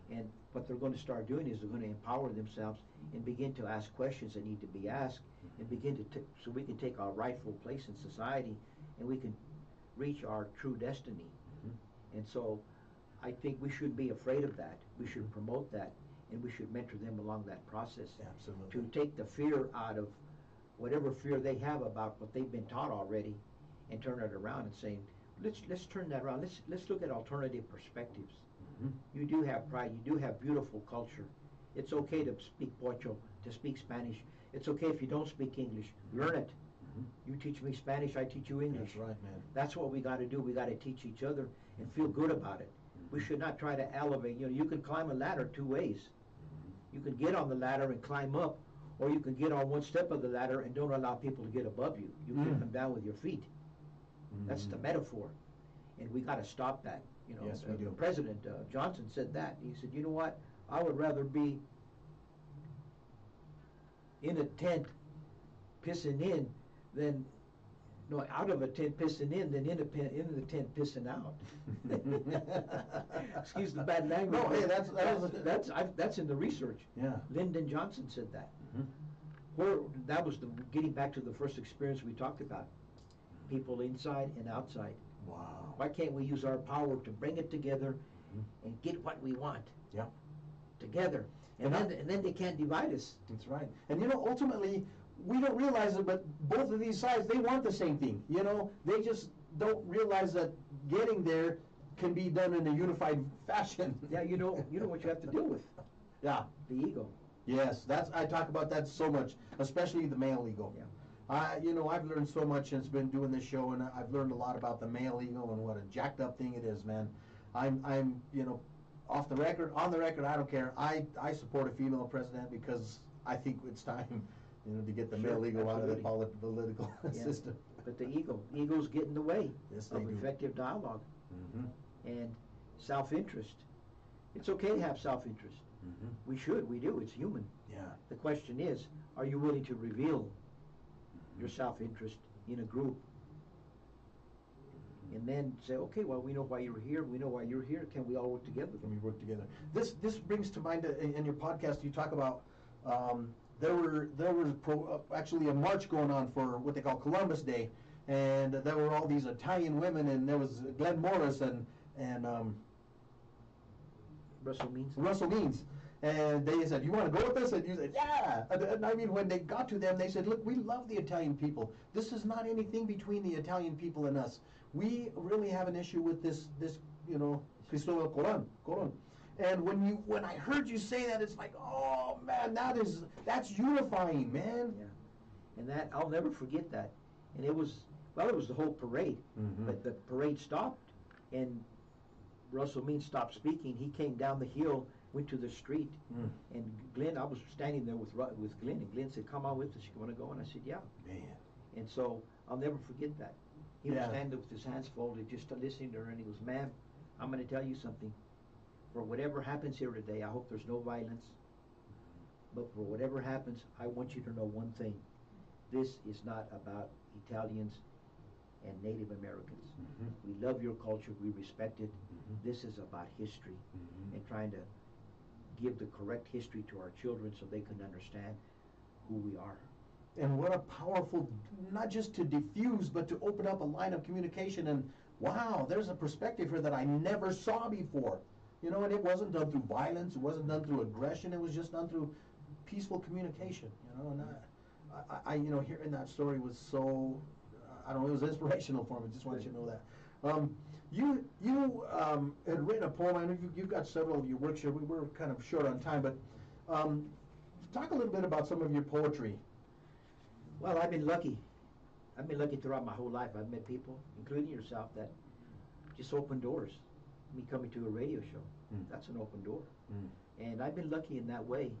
And what they're going to start doing is they're going to empower themselves and begin to ask questions that need to be asked, and begin to so we can take our rightful place in society and we can reach our true destiny. And so I think we shouldn't be afraid of that. We should promote that, and we should mentor them along that process. Absolutely. To take the fear out of whatever fear they have about what they've been taught already, and turn it around and saying, let's turn that around. Let's look at alternative perspectives. You do have pride. You do have beautiful culture. It's okay to speak Pocho, to speak Spanish. It's okay if you don't speak English. Learn it. You teach me Spanish, I teach you English. That's right, man. That's what we got to do. We got to teach each other and feel good about it. We should not try to elevate. You can climb a ladder two ways. You can get on the ladder and climb up, or you can get on one step of the ladder and don't allow people to get above you. You kick them down with your feet. That's the metaphor. And we got to stop that. Yes, we do. President Johnson said that. He said, you know what? I would rather be in a tent pissing in than, no, out of a tent pissing in than in the tent pissing out. Excuse the bad language. No, hey, that's in the research. Yeah. Lyndon Johnson said that. where, that was the, getting back to the first experience we talked about. People inside and outside. Wow. Why can't we use our power to bring it together and get what we want? Yeah. Together. And then they can't divide us. That's right. And ultimately, we don't realize it, but both of these sides, they want the same thing. They just don't realize that getting there can be done in a unified fashion. Yeah, you know what you have to deal with. Yeah. The ego. Yes, I talk about that so much, especially the male ego. Yeah. I've learned so much since been doing this show, and I've learned a lot about the male ego and what a jacked up thing it is, man. I'm off the record, on the record, I don't care. I support a female president because I think it's time, to get the male ego out of the political system. But the ego's get in the way of do. effective dialogue Mm-hmm. and self-interest. It's okay to have self-interest. Mm-hmm. We do, it's human. Yeah. The question is, are you willing to reveal your self-interest in a group? And then say, okay, well, we know why you're here, we know why you're here, can we all work together? Can we work together? This brings to mind, in your podcast, you talk about, there was actually a march going on for what they call Columbus Day, and there were all these Italian women, and there was Glenn Morris and Russell Means. And they said, you want to go with us? And you said, yeah. And I mean, when they got to them, they said, look, we love the Italian people. This is not anything between the Italian people and us. We really have an issue with this Cristobal Colon. And when I heard you say that, it's like, oh man, that's unifying, man. Yeah. And that, I'll never forget that. And it was the whole parade. Mm-hmm. But the parade stopped, and Russell Means stopped speaking. He came down the hill, went to the street, and Glenn, I was standing there with Glenn, and Glenn said, come on with us, you want to go? And I said, yeah. Man. And so, I'll never forget that. He was standing there with his hands folded, just listening to her, and he goes, ma'am, I'm going to tell you something. For whatever happens here today, I hope there's no violence. But for whatever happens, I want you to know one thing. This is not about Italians and Native Americans. Mm-hmm. We love your culture, we respect it. Mm-hmm. This is about history Mm-hmm. and trying to give the correct history to our children so they can understand who we are. And what a powerful, not just to diffuse, but to open up a line of communication. And wow, there's a perspective here that I never saw before. And it wasn't done through violence, it wasn't done through aggression, it was just done through peaceful communication. And I hearing that story was so, I don't know, it was inspirational for me. Just wanted you to know that. You had written a poem. I know you've got several of your works here. We were kind of short on time, but talk a little bit about some of your poetry. Well, I've been lucky. I've been lucky throughout my whole life. I've met people, including yourself, that just open doors. Me coming to a radio show, that's an open door. And I've been lucky in that way.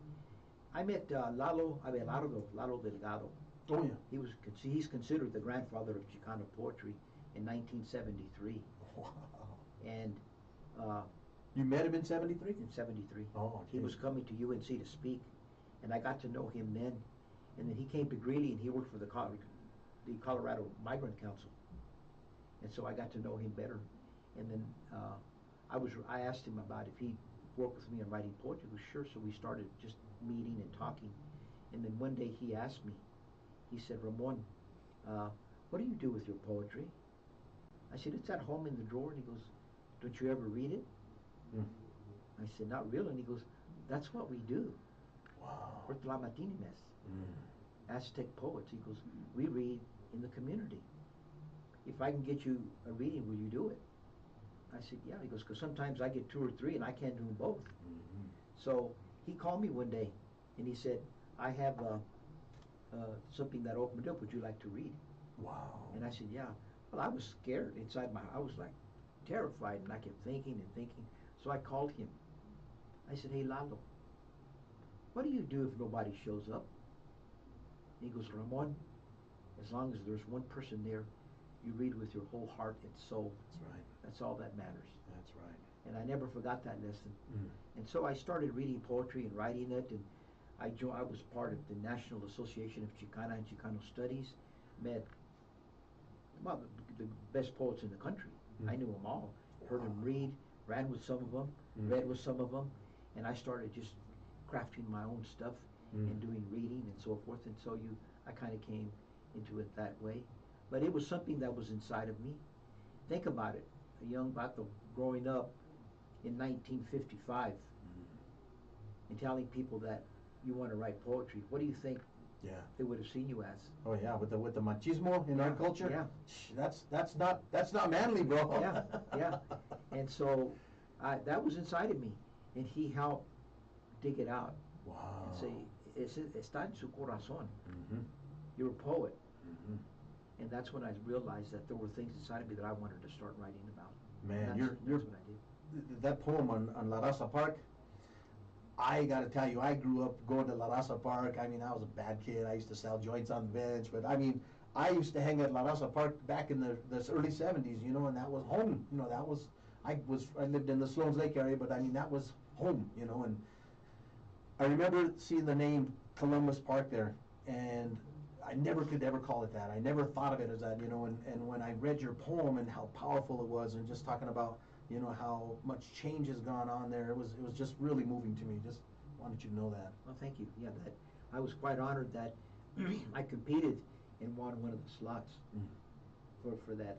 I met Lalo Delgado. Oh yeah. He's considered the grandfather of Chicano poetry in 1973. Wow. And you met him in 73? In 73. Oh, he was coming to UNC to speak, and I got to know him then. And then he came to Greeley, and he worked for the Colorado Migrant Council. And so I got to know him better. And then I asked him about if he'd work with me on writing poetry. He was sure, so we started just meeting and talking. And then one day he asked me, he said, Ramon, what do you do with your poetry? I said, it's at home in the drawer. And he goes, don't you ever read it? I said, not really. And he goes, that's what we do. Wow. We're Tlamatinimes, Aztec poets. He goes, we read in the community. If I can get you a reading, will you do it? I said, yeah. He goes, because sometimes I get 2 or 3 and I can't do them both. So he called me one day and he said, I have something that opened up. Would you like to read? Wow. And I said, yeah. Well, I was scared inside I was like terrified, and I kept thinking and thinking. So I called him. I said, hey, Lalo, what do you do if nobody shows up? And he goes, Ramon, as long as there's one person there, you read with your whole heart and soul. That's right. That's all that matters. That's right. And I never forgot that lesson. And so I started reading poetry and writing it, and I was part of the National Association of Chicana and Chicano Studies, met the best poets in the country. I knew them all, heard them read, ran with some of them, read with some of them, and I started just crafting my own stuff. and doing reading and so forth. And so I kind of came into it that way. But it was something that was inside of me. Think about it, a young Bato growing up in 1955 and telling people that you want to write poetry. What do you think Yeah. they would have seen you as? Oh yeah, with the machismo in our culture. Yeah. That's not manly, bro. Yeah, yeah. And so that was inside of me, and he helped dig it out Wow. and say, está en su corazón. Mm-hmm. You're a poet. Mm-hmm. And that's when I realized that there were things inside of me that I wanted to start writing about. Man, that's what I did. that poem on La Raza Park, I gotta tell you, I grew up going to La Raza Park. I mean, I was a bad kid. I used to sell joints on the bench, but I mean, I used to hang at La Raza Park back in the early '70s, you know, and that was home. You know, I lived in the Sloan's Lake area, but I mean, that was home, you know, and I remember seeing the name Columbus Park there, and I never could ever call it that. I never thought of it as that, you know, and when I read your poem and how powerful it was, and just talking about, you know, how much change has gone on there, it was just really moving to me. Just wanted you to know that. Well, thank you. Yeah, that I was quite honored that I competed and won one of the slots for that.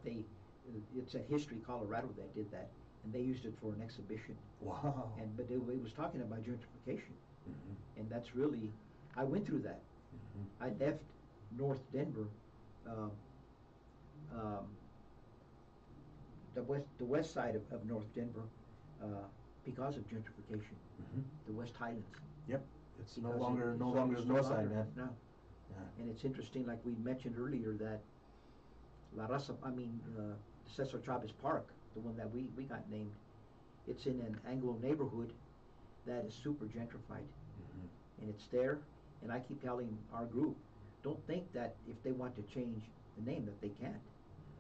It's at History Colorado that did that, and they used it for an exhibition. Wow. But it was talking about gentrification, Mm-hmm. and that's really, I went through that. Mm-hmm. I left North Denver, the west side of North Denver, because of gentrification. Mm-hmm. The West Highlands. Yep. It's no Because longer it's the north side, man. No. Yeah. And it's interesting, like we mentioned earlier, that Cesar Chavez Park, the one that we got named, it's in an Anglo neighborhood that is super gentrified. Mm-hmm. And it's there, and I keep telling our group, don't think that if they want to change the name that they can't.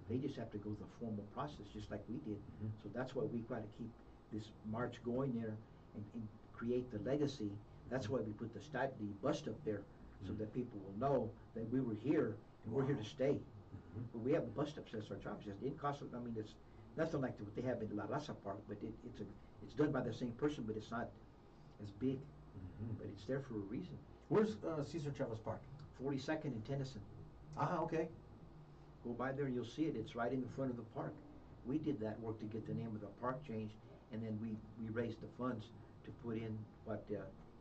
They just have to go the formal process, just like we did. Mm-hmm. So that's why we've got to keep this march going there and create the legacy. That's why we put the bust up there, so that people will know that we were here and we're here to stay. Mm-hmm. But we have a bust up, says our job. It didn't cost us. I mean, it's nothing like what they have in La Raza Park, but it's done by the same person, but it's not as big. Mm-hmm. But it's there for a reason. Where's Cesar Chavez Park? 42nd and Tennyson. Ah, okay. Go by there and you'll see it. It's right in the front of the park. We did that work to get the name of the park changed, and then we raised the funds to put in what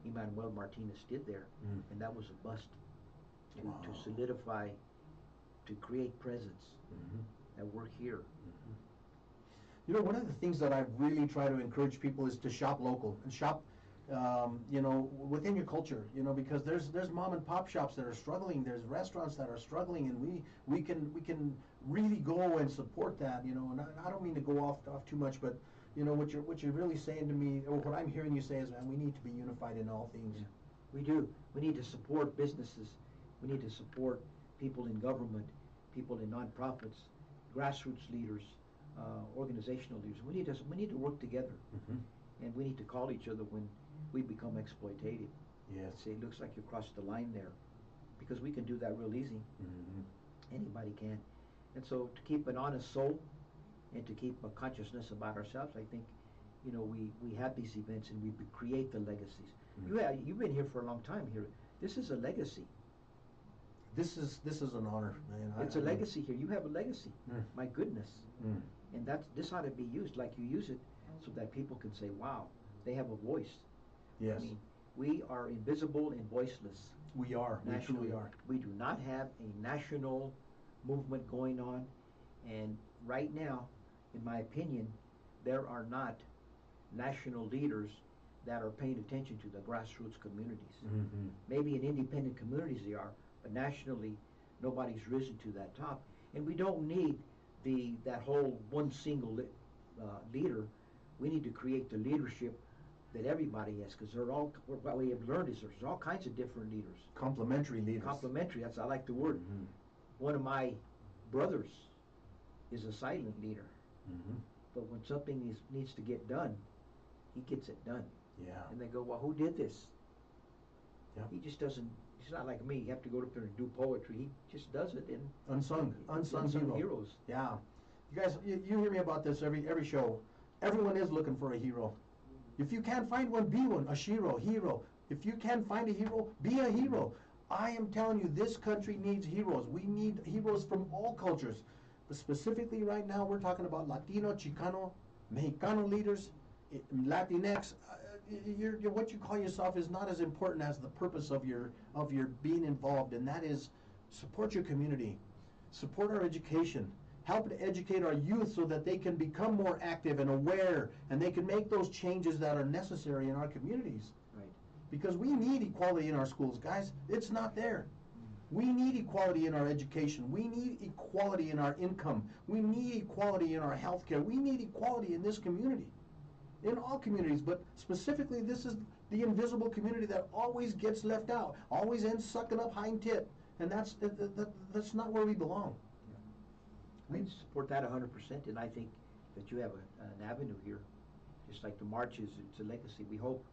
Emmanuel Martinez did there, and that was a bust to solidify, to create presence, that we're here. Mm-hmm. You know, one of the things that I really try to encourage people is to shop local and shop, you know, within your culture, you know, because there's mom and pop shops that are struggling, there's restaurants that are struggling, and we can really go and support that, you know. And I don't mean to go off too much, but you know what you're really saying to me, or what I'm hearing you say is, man, we need to be unified in all things. Yeah. We do. We need to support businesses. We need to support people in government, people in nonprofits, grassroots leaders, organizational leaders. We need to work together, and we need to call each other when we become exploitative. Yes. Say, it looks like you crossed the line there, because we can do that real easy. Anybody can. And so to keep an honest soul and to keep a consciousness about ourselves, I think, you know, we have these events and we create the legacies. You've been here for a long time here. This is a legacy. This is an honor, man. It's a legacy here. You have a legacy. My goodness. And this ought to be used like you use it, so that people can say, wow, they have a voice. Yes. I mean, we are invisible and voiceless. We are. We Nationally. truly are. We do not have a national movement going on, and right now, in my opinion, there are not national leaders that are paying attention to the grassroots communities. Maybe in independent communities they are, but nationally, nobody's risen to that top. And we don't need that whole one single leader. We need to create the leadership that everybody has, because what we have learned is there's all kinds of different leaders. Complementary leaders. Complementary, I like the word. One of my brothers is a silent leader, but when something needs to get done, he gets it done. Yeah. And they go, well, who did this? Yeah. He just doesn't, he's not like me. You have to go up there and do poetry. He just does it. And Unsung hero. heroes. Yeah. You guys, you hear me about this every show. Everyone is looking for a hero. If you can't find one, be one. A shiro, hero. If you can't find a hero, be a hero. I am telling you, this country needs heroes. We need heroes from all cultures. But specifically right now, we're talking about Latino, Chicano, Mexicano leaders, Latinx. What you call yourself is not as important as the purpose of your being involved, and that is support your community, support our education, help to educate our youth so that they can become more active and aware, and they can make those changes that are necessary in our communities. Right. Because we need equality in our schools, guys. It's not there. We need equality in our education. We need equality in our income. We need equality in our health care. We need equality in this community, in all communities, but specifically this is the invisible community that always gets left out, always ends sucking up hind tit, and that's not where we belong. I support that 100%, and I think that you have an avenue here, just like the marches. It's a legacy, we hope,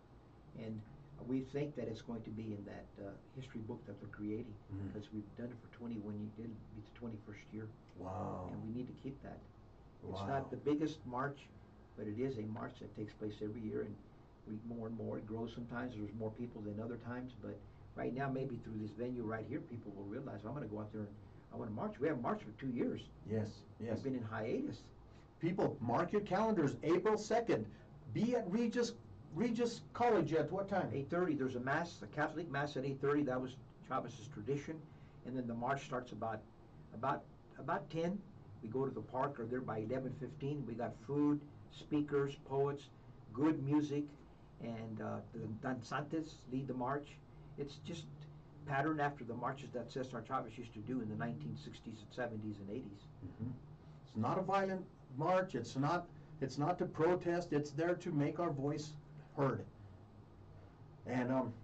and we think that it's going to be in that history book that they're creating, because we've done it for 21 years, it'll be the 21st year. Wow. And we need to keep that. Wow. It's not the biggest march, but it is a march that takes place every year, and more and more it grows. Sometimes there's more people than other times, but right now, maybe through this venue right here, people will realize, I'm gonna go out there and I wanna march. We haven't marched for 2 years. Yes, yes. We've been in hiatus. People, mark your calendars, April 2nd. Be at Regis College at what time? 8:30, there's a mass, a Catholic mass at 8:30. That was Chavez's tradition. And then the march starts about 10. We go to the park, or there by 11:15. We got food, speakers, poets, good music, and the danzantes lead the march. It's just patterned after the marches that Cesar Chavez used to do in the 1960s and 70s and 80s. Mm-hmm. It's not a violent march. It's not to protest. It's there to make our voice heard. And I'm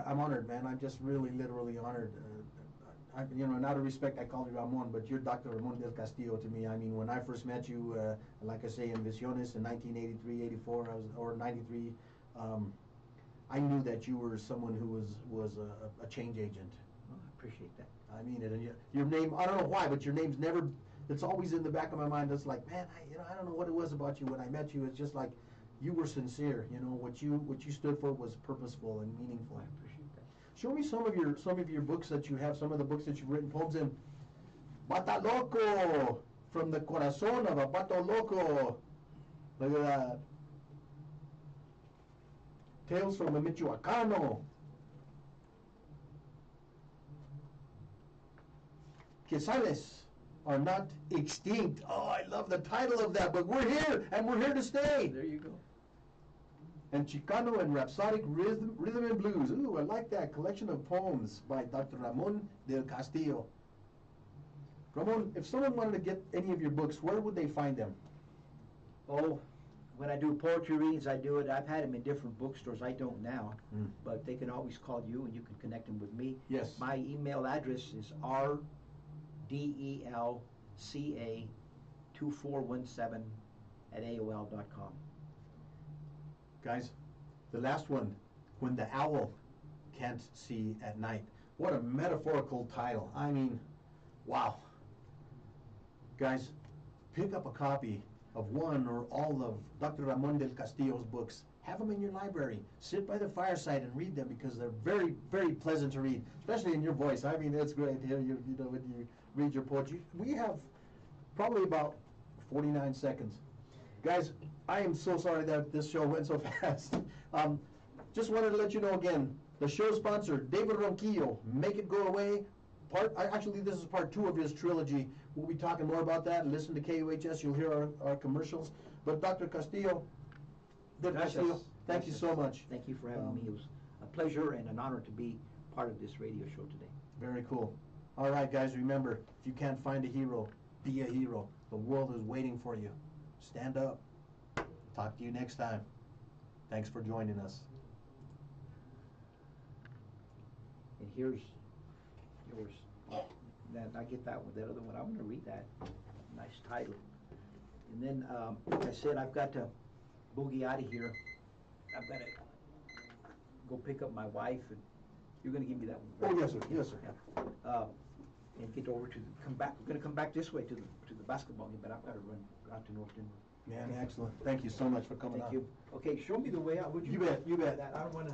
honored, man. I'm just really, literally honored. Out of respect, I call you Ramon, but you're Dr. Ramon del Castillo to me. I mean, when I first met you, like I say, in Visiones in 1983, 84, or 93, I knew that you were someone who was a change agent. Well, I appreciate that. I mean it. And your name, I don't know why, but your name's never, it's always in the back of my mind. It's like, man, I don't know what it was about you when I met you. It's just like, you were sincere. What you stood for was purposeful and meaningful. I appreciate that. Show me some of your books that you have, some of the books that you've written poems in. Bata Loco, from the corazón of a Bato Loco. Look at that. Tales from a Michoacano. Quezales are not extinct. Oh, I love the title of that book. We're here, and we're here to stay. There you go. And Chicano and Rhapsodic Rhythm and Blues. Ooh, I like that. Collection of poems by Dr. Ramon del Castillo. Ramon, if someone wanted to get any of your books, where would they find them? Oh, when I do poetry readings, I do it. I've had them in different bookstores. I don't now, but they can always call you, and you can connect them with me. Yes. My email address is rdelca2417@aol.com. Guys, the last one, When the Owl Can't See at Night. What a metaphorical title. I mean, wow. Guys, pick up a copy of one or all of Dr. Ramon del Castillo's books. Have them in your library. Sit by the fireside and read them, because they're very, very pleasant to read, especially in your voice. I mean, it's great to hear you, when you read your poetry. We have probably about 49 seconds. Guys, I am so sorry that this show went so fast. Just wanted to let you know again, the show sponsor, David Ronquillo, Make It Go Away. Actually, this is part 2 of his trilogy. We'll be talking more about that. Listen to KUHS, you'll hear our commercials. But Dr. Castillo, thank you so much. Thank you for having me. It was a pleasure and an honor to be part of this radio show today. Very cool. All right, guys, remember, if you can't find a hero, be a hero. The world is waiting for you. Stand up. Talk to you next time. Thanks for joining us. And here's yours. That I get that one. That other one, I'm going to read that. Nice title. And then, like I said, I've got to boogie out of here. I've got to go pick up my wife, and you're going to give me that one. Oh, yes, sir. Yes, sir. Yeah. And get over to come back. We're going to come back this way to the basketball game, but I've got to run out to North Denver. Man, excellent. Thank you so much for coming Thank on. you. Okay, show me the way out, would you? You bet, you bet. I don't wanna